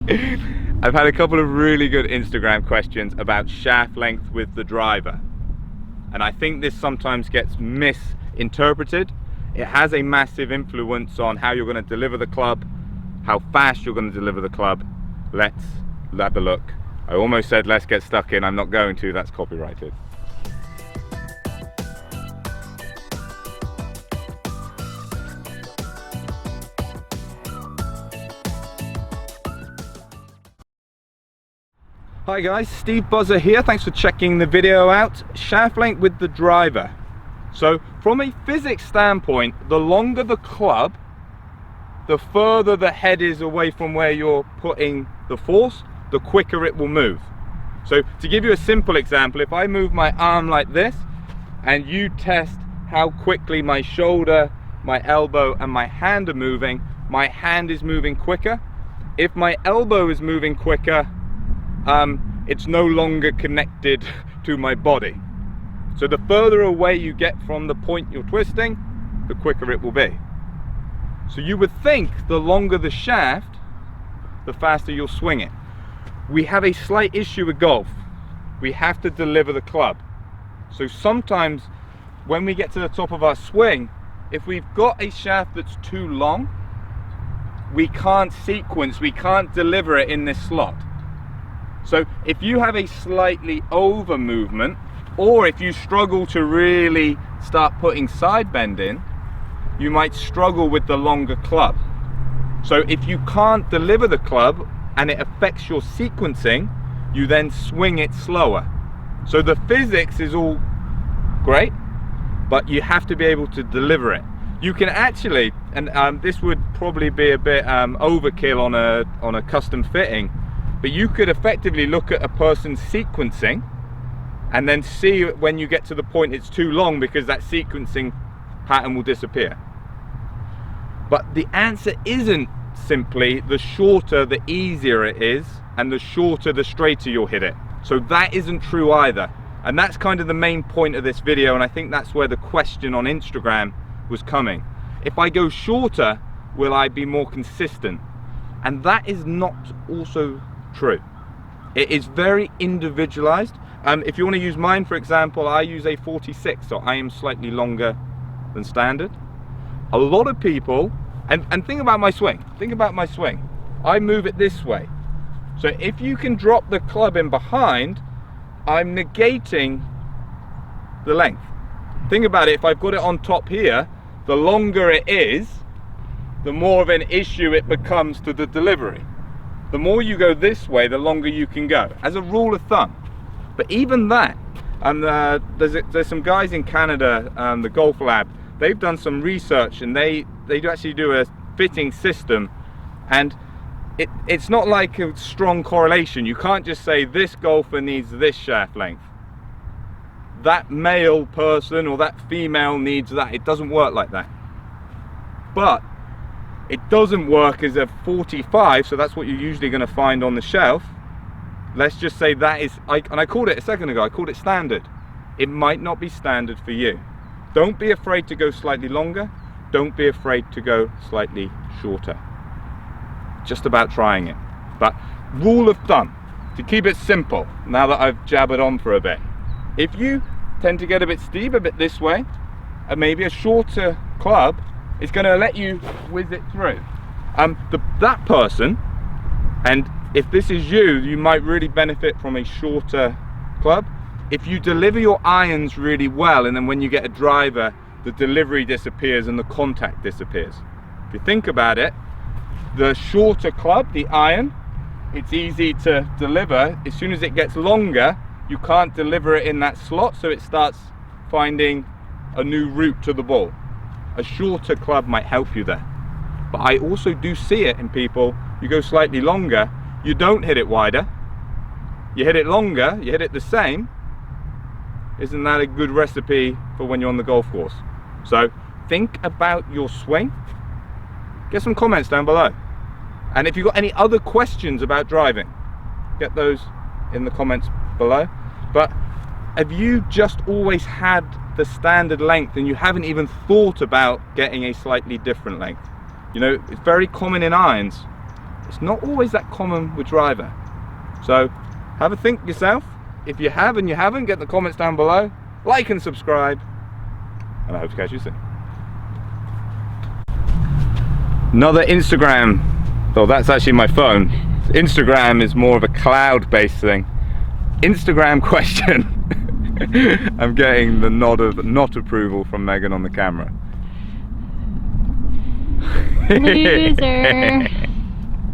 I've had a couple of really good Instagram questions about shaft length with the driver, and I think this sometimes gets misinterpreted. It has a massive influence on how you're going to deliver the club, how fast you're going to deliver the club. Let's have a look. I almost said let's get stuck in. I'm not going to, that's copyrighted. Hi guys, Steve Buzza here. Thanks for checking the video out. Shaft length with the driver. So from a physics standpoint, the longer the club, the further the head is away from where you're putting the force, the quicker it will move. So to give you a simple example, if I move my arm like this and you test how quickly my shoulder, my elbow and my hand are moving, my hand is moving quicker. If my elbow is moving quicker, it's no longer connected to my body. So the further away you get from the point you're twisting, the quicker it will be. So you would think the longer the shaft, the faster you'll swing it. We have a slight issue with golf. We have to deliver the club. So sometimes when we get to the top of our swing, if we've got a shaft that's too long, we can't sequence, we can't deliver it in this slot. So if you have a slightly over movement, or if you struggle to really start putting side bend in, you might struggle with the longer club. So if you can't deliver the club and it affects your sequencing, you then swing it slower. So the physics is all great, but you have to be able to deliver it. You can actually, and this would probably be a bit overkill on a custom fitting, but you could effectively look at a person's sequencing and then see when you get to the point it's too long, because that sequencing pattern will disappear. But the answer isn't simply the shorter the easier it is, and the shorter the straighter you'll hit it. So that isn't true either. And that's kind of the main point of this video, and I think that's where the question on Instagram was coming. If I go shorter, will I be more consistent? And that is not also true. It is very individualized. If you want to use mine, for example, I use a 46, so I am slightly longer than standard. A lot of people, and think about my swing, I move it this way. So if you can drop the club in behind, I'm negating the length. Think about it, if I've got it on top here, the longer it is, the more of an issue it becomes to the delivery. The more you go this way, the longer you can go, as a rule of thumb. But even that, there's some guys in Canada, the Golf Lab, they've done some research, and they actually do a fitting system, and it's not like a strong correlation. You can't just say this golfer needs this shaft length, that male person or that female needs that. It doesn't work like that. But it doesn't work as a 45, so that's what you're usually going to find on the shelf. Let's just say that is, and I called it a second ago, I called it standard. It might not be standard for you. Don't be afraid to go slightly longer. Don't be afraid to go slightly shorter. Just about trying it. But rule of thumb, to keep it simple, now that I've jabbered on for a bit, if you tend to get a bit steep, a bit this way, and maybe a shorter club, it's going to let you whiz it through. That person, and if this is you, you might really benefit from a shorter club. If you deliver your irons really well, and then when you get a driver, the delivery disappears and the contact disappears. If you think about it, the shorter club, the iron, it's easy to deliver. As soon as it gets longer, you can't deliver it in that slot, so it starts finding a new route to the ball. A shorter club might help you there. But I also do see it in people, you go slightly longer, you don't hit it wider, you hit it longer, you hit it the same. Isn't that a good recipe for when you're on the golf course? So think about your swing. Get some comments down below. And if you've got any other questions about driving, get those in the comments below. But have you just always had the standard length and you haven't even thought about getting a slightly different length? You know, it's very common in irons. It's not always that common with driver. So have a think yourself. If you have and you haven't, get in the comments down below. Like and subscribe. And I hope to catch you soon. Another Instagram, though that's actually my phone. Instagram is more of a cloud-based thing. Instagram question. I'm getting the nod of not approval from Megan on the camera. Loser.